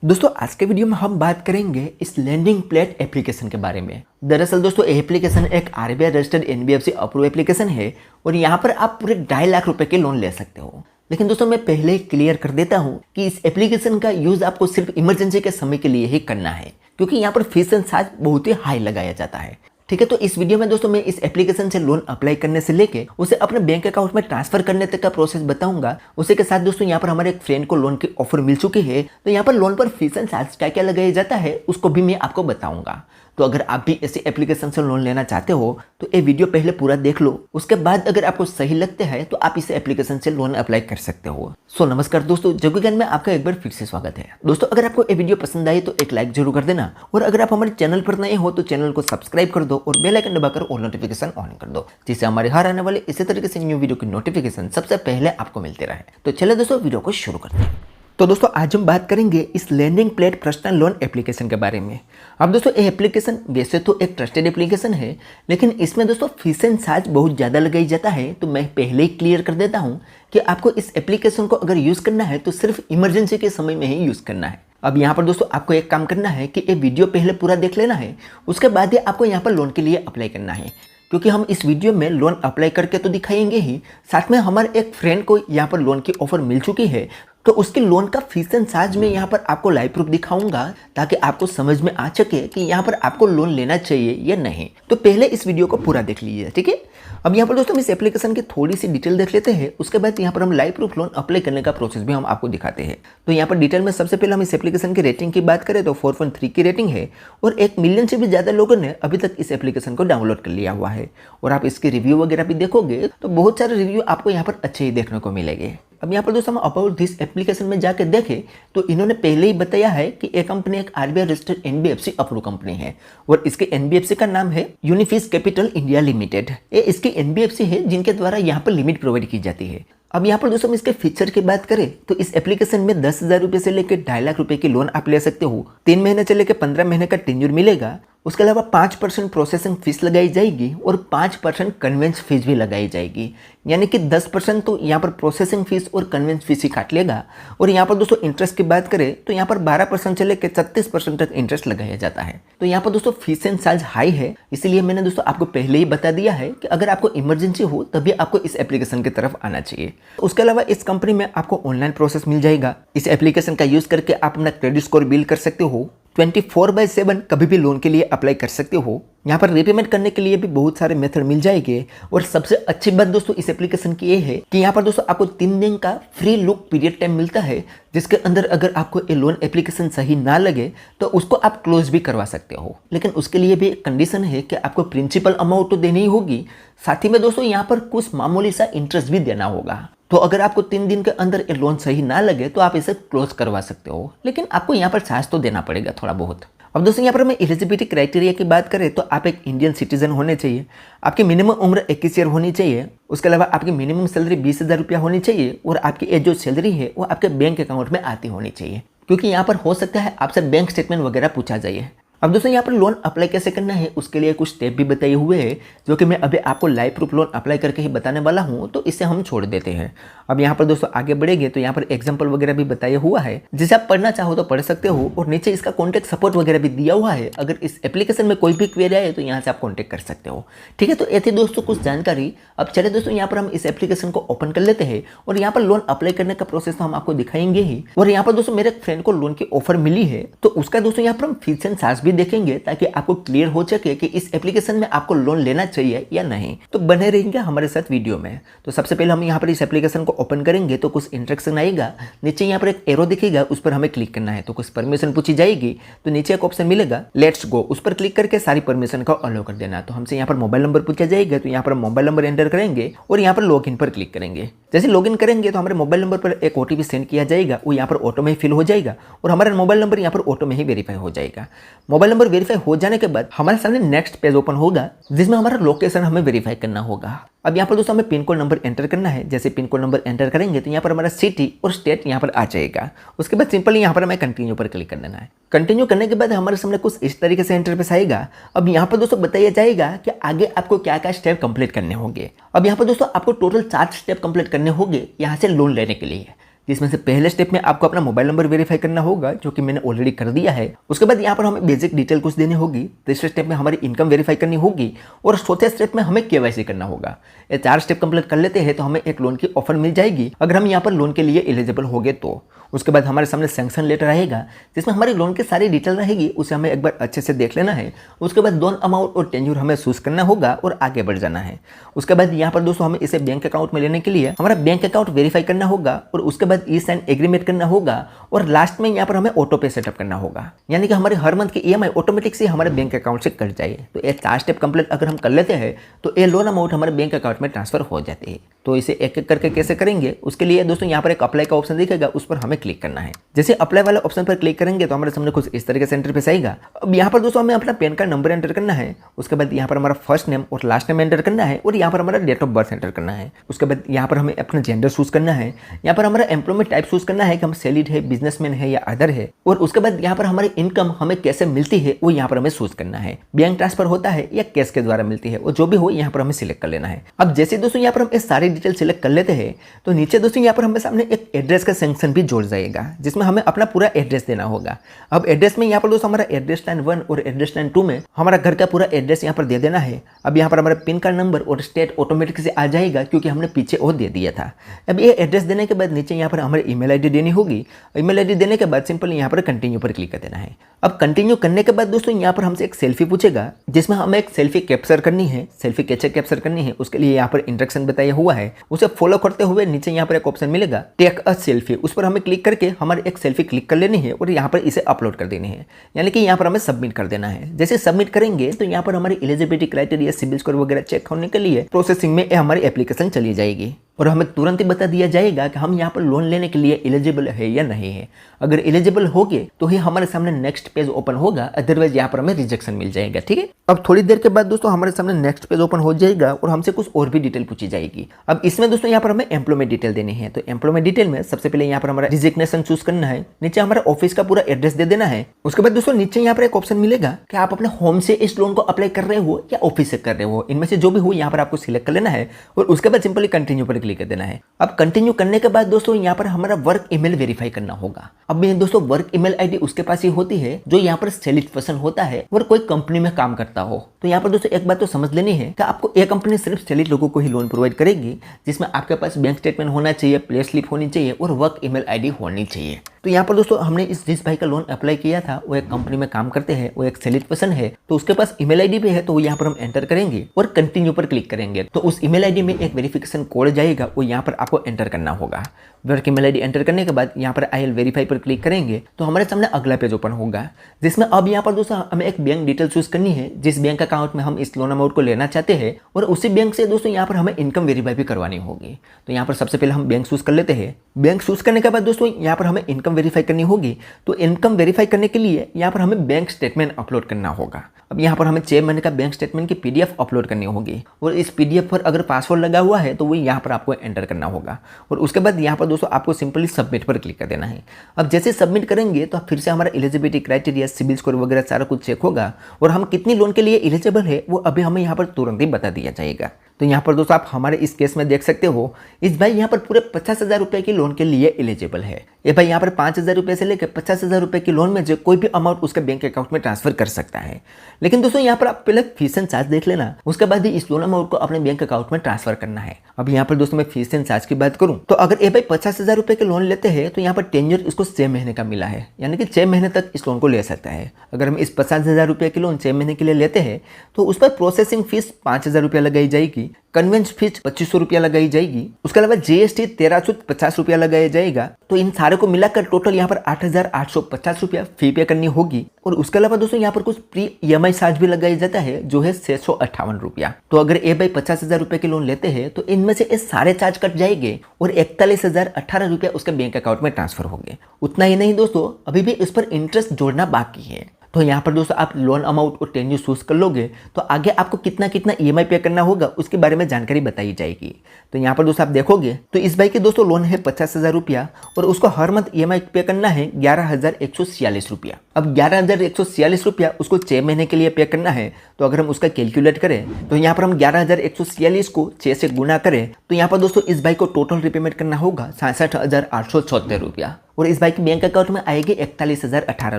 दोस्तों आज के वीडियो में हम बात करेंगे इस लैंडिंग प्लेट एप्लीकेशन के बारे में। दरअसल दोस्तों ये एप्लीकेशन एक RBI registered NBFC approve application है और यहाँ पर आप पूरे 2.5 लाख रुपए के लोन ले सकते हो। लेकिन दोस्तों मैं पहले ही क्लियर कर देता हूँ कि इस एप्लीकेशन का यूज आपको सिर्फ इमरजेंसी के समय के लिए ही करना है, क्योंकि यहाँ पर फीस एंड चार्ज बहुत ही हाई लगाया जाता है। ठीक है, तो इस वीडियो में दोस्तों मैं इस एप्लीकेशन से लोन अप्लाई करने से लेके उसे अपने बैंक अकाउंट में ट्रांसफर करने तक का प्रोसेस बताऊंगा। उसी के साथ दोस्तों यहाँ पर हमारे एक फ्रेंड को लोन की ऑफर मिल चुकी है, तो यहाँ पर लोन पर फीस एंड चार्ज क्या क्या लगाया जाता है उसको भी मैं आपको बताऊंगा। तो अगर आप भी ऐसे एप्लीकेशन से लोन लेना चाहते हो तो ये वीडियो पहले पूरा देख लो, उसके बाद अगर आपको सही लगता है तो आप इस एप्लीकेशन से लोन अप्लाई कर सकते हो। सो नमस्कार दोस्तों, जग्गू ज्ञान में आपका एक बार फिर से स्वागत है। दोस्तों अगर आपको ये वीडियो पसंद आई तो एक लाइक जरूर कर देना, और अगर आप हमारे चैनल पर नए हो तो चैनल को सब्सक्राइब कर दो और बेल आइकन दबाकर ऑल नोटिफिकेशन ऑन कर दो, जिससे हमारे हर आने वाले इसी तरीके से न्यू वीडियो की नोटिफिकेशन सबसे पहले आपको मिलते रहे। तो चलिए दोस्तों वीडियो को शुरू करते हैं। तो दोस्तों आज हम बात करेंगे इस Lending Plate personal loan application के बारे में। अब दोस्तों ये एप्लीकेशन वैसे तो एक ट्रस्टेड एप्लीकेशन है, लेकिन इसमें दोस्तों फीस एंड चार्ज बहुत ज़्यादा लगाई जाता है। तो मैं पहले ही क्लियर कर देता हूँ कि आपको इस एप्लीकेशन को अगर यूज़ करना है तो सिर्फ इमरजेंसी के समय में ही यूज़ करना है। अब यहाँ पर दोस्तों आपको एक काम करना है कि ये वीडियो पहले पूरा देख लेना है, उसके बाद ही आपको यहाँ पर लोन के लिए अप्लाई करना है, क्योंकि हम इस वीडियो में लोन अप्लाई करके तो दिखाएंगे ही, साथ में हमारे एक फ्रेंड को यहाँ पर लोन की ऑफर मिल चुकी है, तो उसके लोन का फीस एंड चार्ज में यहाँ पर आपको लाइव प्रूफ दिखाऊंगा, ताकि आपको समझ में आ सके कि यहाँ पर आपको लोन लेना चाहिए या नहीं। तो पहले इस वीडियो को पूरा देख लीजिए, ठीक है। अब यहाँ पर दोस्तों हम इस एप्लीकेशन की थोड़ी सी डिटेल देख लेते हैं, उसके बाद यहाँ पर हम लाइव प्रूफ लोन अप्लाई करने का प्रोसेस भी हम आपको दिखाते हैं। तो यहाँ पर डिटेल में सबसे पहले हम इस एप्लीकेशन की रेटिंग की बात करें तो 4.3 की रेटिंग है, और 1 मिलियन से भी ज़्यादा लोगों ने अभी तक इस एप्लीकेशन को डाउनलोड कर लिया हुआ है। और आप इसके रिव्यू वगैरह भी देखोगे तो बहुत सारे रिव्यू आपको यहाँ पर अच्छे ही देखने को मिलेंगे। अब यहाँ पर दोस्तों हम अबाउट दिस एप्लीकेशन में जाकर देखें तो इन्होंने पहले ही बताया है कि ये कंपनी एक RBI registered NBFC approve company है, और इसके एनबीएफसी का नाम है यूनिफिस कैपिटल इंडिया लिमिटेड। ये इसकी एनबीएफसी है जिनके द्वारा यहाँ पर लिमिट प्रोवाइड की जाती है। अब यहाँ पर दोस्तों हम इसके फीचर की बात करें तो इस एप्लीकेशन में 10,000 रुपये से लेकर 2.5 लाख रुपए की लोन आप ले सकते हो। 3 महीने से लेकर 15 महीने का टेन्योर मिलेगा। उसके अलावा 5% प्रोसेसिंग फीस लगाई जाएगी और 5% कन्वेंस फीस भी लगाई जाएगी, यानी कि 10% तो यहाँ पर प्रोसेसिंग फीस और कन्वेंस फीस ही काट लेगा। और यहाँ पर दोस्तों इंटरेस्ट की बात करें तो यहाँ पर 12% से लेकर 36% तक इंटरेस्ट लगाया जाता है। तो यहाँ पर दोस्तों फीस एंड चार्ज हाई है, इसीलिए मैंने दोस्तों आपको पहले ही बता दिया है कि अगर आपको इमरजेंसी हो तभी आपको इस एप्लीकेशन की तरफ आना चाहिए। उसके अलावा इस कंपनी में आपको ऑनलाइन प्रोसेस मिल जाएगा। इस एप्लीकेशन का यूज करके आप अपना क्रेडिट स्कोर बिल्ड कर सकते हो। 24/7 कभी भी लोन के लिए अप्लाई कर सकते हो। यहाँ पर रीपेमेंट करने के लिए भी बहुत सारे मेथड मिल जाएंगे। और सबसे अच्छी बात दोस्तों इस एप्लीकेशन की ये है कि यहाँ पर दोस्तों आपको 3 दिन का फ्री लुक पीरियड टाइम मिलता है, जिसके अंदर अगर आपको ये लोन एप्लीकेशन सही ना लगे तो उसको आप क्लोज भी करवा सकते हो। लेकिन उसके लिए भी एक कंडीशन है कि आपको प्रिंसिपल अमाउंट तो देनी ही होगी, साथ ही में दोस्तों यहाँ पर कुछ मामूली सा इंटरेस्ट भी देना होगा। तो अगर आपको 3 दिन के अंदर ये लोन सही ना लगे तो आप इसे क्लोज करवा सकते हो, लेकिन आपको यहाँ पर चार्ज तो देना पड़ेगा थोड़ा बहुत। अब दोस्तों यहाँ पर हमें एलिजिबिलिटी क्राइटेरिया की बात करें तो आप एक इंडियन सिटीजन होने चाहिए, आपकी मिनिमम उम्र 21 ईयर होनी चाहिए। उसके अलावा आपकी मिनिमम सैलरी 20,000 रुपया होनी चाहिए, और आपकी ये जो सैलरी है वो आपके बैंक अकाउंट में आती होनी चाहिए, क्योंकि यहाँ पर हो सकता है आपसे बैंक स्टेटमेंट वगैरह पूछा जाए। अब दोस्तों यहाँ पर लोन अप्लाई कैसे करना है उसके लिए कुछ स्टेप भी बताए हुए हैं, जो कि मैं अभी आपको लाइव प्रूफ लोन अप्लाई करके ही बताने वाला हूँ, तो इसे हम छोड़ देते हैं। अब यहाँ पर दोस्तों आगे बढ़ेंगे तो यहाँ पर एग्जांपल वगैरह भी बताया हुआ है, जिसे आप पढ़ना चाहो तो पढ़ सकते हो, और नीचे इसका कॉन्टैक्ट सपोर्ट वगैरह भी दिया हुआ है। अगर इस एप्लीकेशन में कोई भी क्वेरी आए तो यहाँ से आप कॉन्टैक्ट कर सकते हो, ठीक है। तो ये थी दोस्तों कुछ जानकारी। अब चले दोस्तों यहाँ पर हम इस एप्लीकेशन को ओपन कर लेते हैं, और यहाँ पर लोन अप्लाई करने का प्रोसेस तो हम आपको दिखाएंगे ही। और यहाँ पर दोस्तों मेरे फ्रेंड को लोन की ऑफर मिली है, तो उसका दोस्तों यहाँ पर हम फीस एंड चार्ज भी देखेंगे, ताकि आपको क्लियर हो सके कि इस एप्लीकेशन में आपको लोन लेना चाहिए या नहीं। तो बने रहेंगे हमारे साथ वीडियो में। तो सबसे पहले हम यहाँ पर इस एप्लीकेशन को ओपन करेंगे तो कुछ इंस्ट्रक्शन आएगा। नीचे यहाँ पर एक एरो दिखेगा, उस पर हमें क्लिक करना है, तो कुछ परमिशन पूछी जाएगी। तो नीचे एक ऑप्शन मिलेगा लेट्स गो, उस पर क्लिक करके सारी परमिशन को अलाउ कर देना। तो हमसे यहाँ पर मोबाइल नंबर पूछा जाएगा, तो यहाँ पर मोबाइल नंबर एंटर करेंगे और यहाँ पर लॉगिन पर क्लिक करेंगे। जैसे लॉगिन करेंगे तो हमारे मोबाइल नंबर पर एक ओटीपी सेंड किया जाएगा, वो यहाँ पर ऑटो में ही फिल हो जाएगा, और हमारा मोबाइल नंबर यहाँ पर ऑटो में ही वेरीफाई हो जाएगा। मोबाइल नंबर वेरीफाई हो जाने के बाद हमारे सामने नेक्स्ट पेज ओपन होगा, जिसमें हमारा लोकेशन हमें वेरीफाई करना होगा। अब यहाँ पर दोस्तों हमें पिन कोड नंबर एंटर करना है। जैसे पिन कोड नंबर एंटर करेंगे तो यहाँ पर हमारा सिटी और स्टेट यहाँ पर आ जाएगा। उसके बाद सिंपली यहाँ पर हमें कंटिन्यू पर क्लिक कर देना है। कंटिन्यू करने के बाद हमारे सामने कुछ इस तरीके से इंटरफेस आएगा। अब यहाँ पर दोस्तों बताया जाएगा कि आगे आपको क्या क्या स्टेप कंप्लीट करने होंगे। अब यहाँ पर दोस्तों आपको टोटल 4 स्टेप कंप्लीट करने होंगे यहाँ से लोन लेने के लिए। जिसमें से पहले स्टेप में आपको अपना मोबाइल नंबर वेरीफाई करना होगा, जो कि मैंने ऑलरेडी कर दिया है। उसके बाद यहाँ पर हमें बेसिक डिटेल कुछ देनी होगी। तीसरे स्टेप में हमारी इनकम वेरीफाई करनी होगी और चौथे स्टेप में हमें केवाईसी करना होगा। ये 4 स्टेप कंप्लीट कर लेते हैं तो हमें एक लोन की ऑफर मिल जाएगी, अगर हम यहाँ पर लोन के लिए एलिजिबल हो गए तो। उसके बाद हमारे सामने सैंक्शन लेटर आएगा, जिसमें हमारी लोन की सारी डिटेल रहेगी, उसे हमें एक बार अच्छे से देख लेना है। उसके बाद लोन अमाउंट और टेन्योर हमें चूज करना होगा और आगे बढ़ जाना है। उसके बाद यहाँ पर दोस्तों हमें इसे बैंक अकाउंट में लेने के लिए हमारा बैंक अकाउंट वेरीफाई करना होगा और उसके बाद ई साइन एग्रीमेंट करना होगा और लास्ट में यहाँ पर हमें ऑटो पे सेटअप करना होगा, यानी कि हमारे हर मंथ की EMI ऑटोमेटिक से हमारे बैंक अकाउंट से कट जाए। तो ये 4 स्टेप कंप्लीट अगर हम कर लेते हैं तो ये लोन अमाउंट हमारे बैंक अकाउंट में ट्रांसफर हो जाती है। तो इसे एक एक करके कैसे करेंगे, उसके लिए दोस्तों यहाँ पर एक अप्लाई का ऑप्शन दिखेगा, उस पर हमें क्लिक करना है। जैसे अप्लाई वाला ऑप्शन पर क्लिक करेंगे तो हमारे सामने कुछ इस तरीके से इंटरफेस आएगा। अब यहाँ पर दोस्तों हमें अपना पैन कार्ड नंबर एंटर करना है। उसके बाद यहाँ पर हमारा फर्स्ट नेम और लास्ट नेम एंटर करना है और यहाँ पर हमारा डेट ऑफ बर्थ एंटर करना है। उसके बाद यहाँ पर हमें अपना जेंडर चूज करना है। यहाँ पर हमारा एम्प्लॉयमेंट टाइप चूज करना है कि हम सैलरीड है, बिजनेसमैन है या अदर है। और उसके बाद यहाँ पर हमारी इनकम हमें कैसे मिलती है वो यहाँ पर हमें चूज करना है, बैंक ट्रांसफर होता है या कैश के द्वारा मिलती है, और जो भी हो यहाँ पर हमें सिलेक्ट कर लेना है। अब जैसे दोस्तों यहाँ पर हम ये सारी डिटेल सिलेक्ट कर लेते हैं तो नीचे दोस्तों यहाँ पर हमें सामने एक एड्रेस का सेक्शन भी जोड़ जाएगा, जिसमें हमें अपना पूरा एड्रेस देना होगा। अब एड्रेस में यहाँ पर दोस्तों हमारा एड्रेस लाइन 1 और एड्रेस लाइन 2 में हमारा घर का पूरा एड्रेस यहाँ पर दे देना है। अब यहाँ पर हमारा पिन कार्ड नंबर और स्टेट ऑटोमेटिक से आ जाएगा, क्योंकि हमने पीछे और दे दिया था। अब ये एड्रेस देने के बाद नीचे यहाँ पर हमारी ईमेल आईडी देनी होगी। ईमेल आईडी देने के बाद सिंपल यहाँ पर कंटिन्यू पर क्लिक कर देना है। अब कंटिन्यू करने के बाद दोस्तों यहाँ पर हमसे एक सेल्फी पूछेगा, जिसमें हमें एक सेल्फी कैप्चर करनी है। सेल्फी कैसे कैप्चर करनी है उसके लिए यहाँ पर इंस्ट्रक्शन बताया हुआ है, उसे फॉलो करते हुए नीचे यहाँ पर एक ऑप्शन मिलेगा टेक अ सेल्फी, उस पर हमें क्लिक करके हमारे एक सेल्फी क्लिक कर लेनी है और यहाँ पर इसे अपलोड कर देनी है, यानी कि यहाँ पर हमें सबमिट कर देना है। जैसे सबमिट करेंगे तो यहाँ पर हमारी एलिजिबिलिटी क्राइटेरिया, सिबिल स्कोर वगैरह चेक होने के लिए प्रोसेसिंग में हमारी एप्लीकेशन चली जाएगी और हमें तुरंत ही बता दिया जाएगा कि हम यहाँ पर लोन लेने के लिए एलिजिबल है या नहीं है। अगर एलिजिबल होगे तो ही हमारे सामने नेक्स्ट पेज ओपन होगा, अदरवाइज यहाँ पर हमें रिजेक्शन मिल जाएगा। ठीक है, अब थोड़ी देर के बाद दोस्तों हमारे सामने नेक्स्ट पेज ओपन हो जाएगा और हमसे कुछ और भी डिटेल पूछी जाएगी। अब इसमें दोस्तों यहाँ पर हमें एम्प्लॉयमेंट डिटेल देनी है। तो एम्प्लॉयमेंट डिटेल में सबसे पहले यहाँ पर हमारा डिजिग्नेशन चूज करना है, नीचे हमारा ऑफिस का पूरा एड्रेस दे देना है। उसके बाद दोस्तों नीचे यहाँ पर एक ऑप्शन मिलेगा कि आप अपने होम से इस लोन को अप्लाई कर रहे हो या ऑफिस से कर रहे हो, इनमें से जो भी हो यहाँ पर आपको सिलेक्ट कर लेना है और उसके बाद सिंपली कंटिन्यू पर क्लिक कर देना है। अब कंटिन्यू करने के बाद दोस्तों यहाँ पर हमारा वर्क ईमेल वेरीफाई करना होगा। अब ये दोस्तों वर्क ईमेल आईडी उसके पास ही होती है जो यहाँ पर सेलिड पर्सन होता है और कोई कंपनी में काम करता हो। तो यहाँ पर दोस्तों एक बात तो समझ लेनी है कि आपको ये कंपनी सिर्फ सेलिड लोगों को ही लोन प्रोवाइड करेगी, जिसमें आपके पास बैंक स्टेटमेंट होना चाहिए, पे स्लिप होनी चाहिए और वर्क ईमेल आईडी होनी चाहिए। तो यहाँ पर दोस्तों हमने जिस भाई का लोन अप्लाई किया था वो एक कंपनी में काम करते हैं, वो एक सेलिड पर्सन है, तो उसके पास ईमेल आईडी भी है, तो वो यहाँ पर हम एंटर करेंगे और कंटिन्यू पर क्लिक करेंगे। तो उस ईमेल आईडी में एक वेरिफिकेशन कोड जाएगा, वो यहाँ पर आपको एंटर करना होगा। वर्क ईमेल आईडी एंटर करने के बाद यहाँ पर आई विल वेरीफाई पर क्लिक करेंगे तो हमारे सामने अगला पेज ओपन होगा, जिसमें अब यहाँ पर दोस्तों हमें एक बैंक डिटेल चूज करनी है, जिस बैंक अकाउंट में हम इस लोन अमाउंट को लेना चाहते हैं, और उसी बैंक से दोस्तों यहाँ पर हमें इनकम वेरीफाई भी करवानी होगी। तो यहाँ पर सबसे पहले हम बैंक चूज कर लेते हैं। बैंक चूज करने के बाद दोस्तों यहाँ पर हमें इनकम वेरीफाई करनी होगी। तो इनकम वेरीफाई करने के लिए यहाँ पर हमें बैंक स्टेटमेंट अपलोड करना होगा। अब यहाँ पर हमें 6 महीने का बैंक स्टेटमेंट की PDF अपलोड करनी होगी और इस PDF पर अगर पासवर्ड लगा हुआ है तो वो यहाँ पर आपको एंटर करना होगा और उसके बाद यहाँ पर दोस्तों आपको सिंपली सबमिट पर क्लिक कर देना है। अब जैसे सबमिट करेंगे तो फिर से हमारा एलिजिबिलिटी क्राइटेरिया, सिबिल स्कोर वगैरह सारा कुछ चेक होगा और हम कितनी लोन के लिए एलिजिबल है वो अभी हमें यहाँ पर तुरंत ही बता दिया जाएगा। तो यहाँ पर दोस्तों आप हमारे इस केस में देख सकते हो, इस भाई यहाँ पर पूरे 50,000 रुपये की लोन के लिए एलिजिबल है। ये भाई यहाँ पर 5,000 रुपये से लेकर 50,000 रुपये की लोन में जो कोई भी अमाउंट उसके बैंक अकाउंट में ट्रांसफर कर सकता है। लेकिन दोस्तों यहाँ पर आप पहले फीस एंड चार्ज देख लेना, उसके बाद ही इस लोन अमाउंट को अपने बैंक अकाउंट में ट्रांसफर करना है। अब यहाँ पर दोस्तों मैं फीस एंड चार्ज की बात करूँ तो अगर ये भाई 50,000 रुपये के लोन लेते हैं तो यहाँ पर टेन्योर इसको 6 महीने का मिला है, यानी कि 6 महीने तक इस लोन को ले सकता है। अगर हम इस 50,000 रुपये की लोन 6 महीने के लिए लेते हैं तो उस पर प्रोसेसिंग फीस 5,000 रुपया लगाई जाएगी, कन्वेंस फीस 2500 रुपया लगाई जाएगी, उसके अलावा GST 1350 रुपया लगाया जाएगा। तो इन सारे को मिलाकर टोटल यहाँ पर 8,850 रुपया फी पे करनी होगी। और उसके अलावा दोस्तों यहाँ पर कुछ प्री EMI चार्ज भी लगाया जाता है जो है 658 रुपया। तो अगर ए भाई 50,000 रुपये की लोन लेते हैं तो इनमें से ये सारे चार्ज कट जाएंगे और 41,018 रुपया उसके बैंक अकाउंट में ट्रांसफर होंगे। उतना ही नहीं दोस्तों, अभी भी इस पर इंटरेस्ट जोड़ना बाकी है। तो यहाँ पर दोस्तों आप लोन अमाउंट और टेन्यूर चूज कर लोगे तो आगे आपको कितना कितना ईएमआई पे करना होगा उसके बारे में जानकारी बताई जाएगी। तो यहाँ पर दोस्तों आप देखोगे तो इस बाइक के दोस्तों लोन है 50,000 रुपया और उसको हर मंथ ईएमआई पे करना है 11,146 रुपया। अब 11,146 रुपया उसको 6 महीने के लिए पे करना है। तो अगर हम उसका कैलकुलेट करें तो यहाँ पर हम 11,146 को 6 से गुना करें तो यहाँ पर दोस्तों इस बाइक को टोटल रिपेमेंट करना होगा 67,876 रुपया और इस बाइक बैंक अकाउंट में आएगी 41,018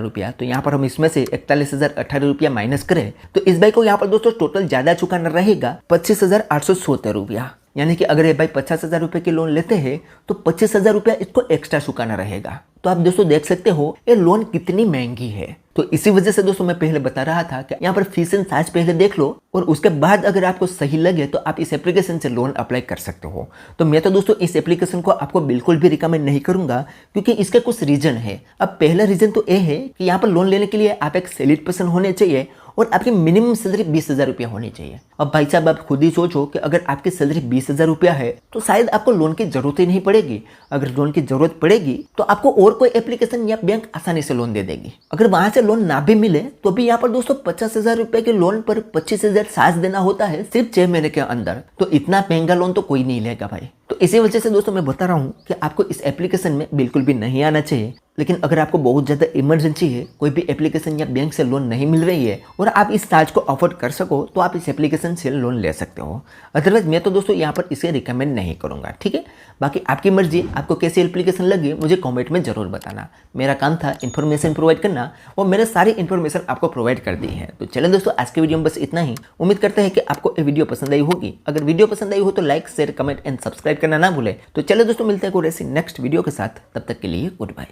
रुपया। तो यहाँ पर हम इसमें से 41,018 रुपया माइनस करें तो इस बाइक को यहाँ पर दोस्तों टोटल ज्यादा चुकाना रहेगा 25,870 रुपया। यानी कि अगर ये भाई 50,000 रुपये की लोन लेते हैं तो 25,000 रुपया इसको एक्स्ट्रा चुकाना रहेगा। तो आप दोस्तों देख सकते हो ये लोन कितनी महंगी है। तो इसी वजह से दोस्तों मैं पहले बता रहा था कि यहाँ पर फीस एंड चार्ज पहले देख लो और उसके बाद अगर आपको सही लगे तो आप इस एप्लीकेशन से लोन अप्लाई कर सकते हो। तो मैं तो दोस्तों इस एप्लीकेशन को आपको बिल्कुल भी रिकमेंड नहीं करूंगा क्योंकि इसके कुछ रीजन है। अब पहला रीजन तो ये है कि यहाँ पर लोन लेने के लिए आप एक सैलरीड पर्सन होने चाहिए और आपकी मिनिमम सैलरी 20,000 रुपया होनी चाहिए। अब भाई साहब आप खुद ही सोचो कि अगर आपकी सैलरी 20,000 रुपया है तो शायद आपको लोन की जरूरत ही नहीं पड़ेगी। अगर लोन की जरूरत पड़ेगी तो आपको और कोई एप्लीकेशन या बैंक आसानी से लोन दे देगी। अगर वहां से लोन ना भी मिले तो भी यहाँ पर दोस्तों 50,000 रुपए के लोन पर 25,000 चार्ज देना होता है सिर्फ 6 महीने के अंदर। तो इतना महंगा लोन तो कोई नहीं लेगा भाई। तो इसी वजह से दोस्तों मैं बता रहा हूँ कि आपको इस एप्लीकेशन में बिल्कुल भी नहीं आना चाहिए। लेकिन अगर आपको बहुत ज़्यादा इमरजेंसी है, कोई भी एप्लीकेशन या बैंक से लोन नहीं मिल रही है और आप इस चार्ज को अफोर्ड कर सको तो आप इस एप्लीकेशन से लोन ले सकते हो। अदरवाइज मैं तो दोस्तों यहाँ पर इसे रिकमेंड नहीं करूँगा, ठीक है। बाकी आपकी मर्जी, आपको कैसी एप्लीकेशन लगी मुझे कमेंट में जरूर बताना। मेरा काम था इन्फॉर्मेशन प्रोवाइड करना और मैंने सारी इन्फॉर्मेशन आपको प्रोवाइड कर दी है। तो चलो दोस्तों आज के वीडियो में बस इतना ही। उम्मीद करते हैं कि आपको ये वीडियो पसंद आई होगी। अगर वीडियो पसंद आई हो तो like, share, comment and subscribe करना ना भूले। तो चलो दोस्तों मिलते हैं कोई ऐसी नेक्स्ट वीडियो के साथ, तब तक के लिए गुड बाय।